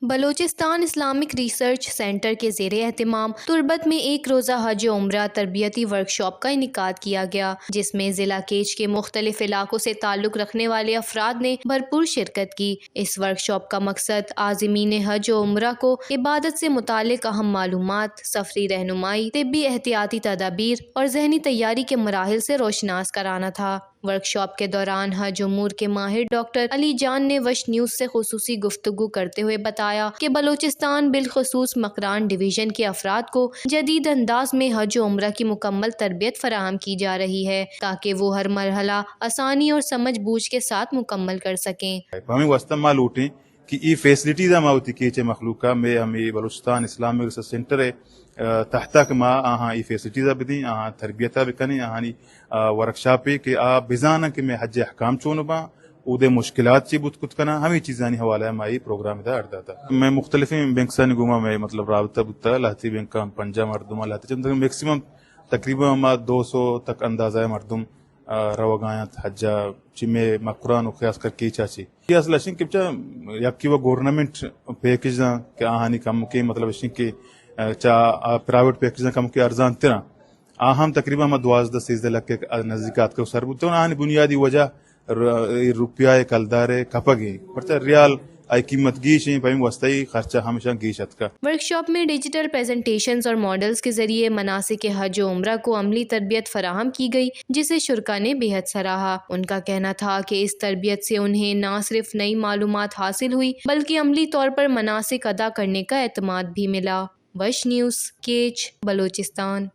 Balochistan Islamic research centre کے زیر اہتمام تربت میں ایک روزہ حج و عمرہ تربیتی ورکشاپ کا انعقاد کیا گیا، جس میں ضلع کیچ کے مختلف علاقوں سے تعلق رکھنے والے افراد نے بھرپور شرکت کی۔ اس ورکشاپ کا مقصد عازمین حج و عمرہ کو عبادت سے متعلق اہم معلومات، سفری رہنمائی، طبی احتیاطی تدابیر اور ذہنی تیاری کے مراحل سے روشناس کرانا تھا۔ ورکشاپ کے دوران حج امور کے ماہر ڈاکٹر علی جان نے وش نیوز سے خصوصی گفتگو کرتے ہوئے بتایا کہ بلوچستان بالخصوص مکران ڈویژن کے افراد کو جدید انداز میں حج و عمرہ کی مکمل تربیت فراہم کی جا رہی ہے تاکہ وہ ہر مرحلہ آسانی اور سمجھ بوجھ کے ساتھ مکمل کر سکیں۔ ہمیں واسطہ معلوم کہ یہ فیسلٹیز ہم ہوتی کہ مخلوقہ میں ہمیں بلوچستان اسلامک ریسرچ سینٹر ہے تحت ما یہ فیسلٹیز بدیں تربیت بکنیں ورکشاپ کہ بزانا کہ میں حج احکام چون با او دے مشکلات چی بود کت کنا ہمیں چیزیں حوالہ میں پروگرام دا اردا تھا۔ میں مختلف بینک سے گما میں مطلب رابطہ بتا لاتی بینک پنجا مردم لاتی چند میکسیمم تقریباً 200 تک اندازہ مردم روگایت حجا چی میں مقران و خیاس کر کی چاچی یہ اصل اشن کہ یکی وہ گورنمنٹ پیکیج کہ آہانی کم کے مطلب اشن کہ چا پرائیویٹ پیکیج کم کے ارزان تیرا آہم تقریباً 12-13 لاکھ کے نزدیکات کے سر بودتے ہیں آہانی بنیادی وجہ روپیہ کلدار کپگی پرچہ ریال آئی قیمت گیش ہیں پہم وسطی خرچہ ہمیشہ گیشت کا۔ ورکشاپ میں ڈیجیٹل پریزنٹیشنز اور ماڈلز کے ذریعے مناسک حج و عمرہ کو عملی تربیت فراہم کی گئی، جسے شرکاء نے بے حد سراہا۔ ان کا کہنا تھا کہ اس تربیت سے انہیں نہ صرف نئی معلومات حاصل ہوئی بلکہ عملی طور پر مناسک ادا کرنے کا اعتماد بھی ملا۔ وش نیوز، کیچ، بلوچستان۔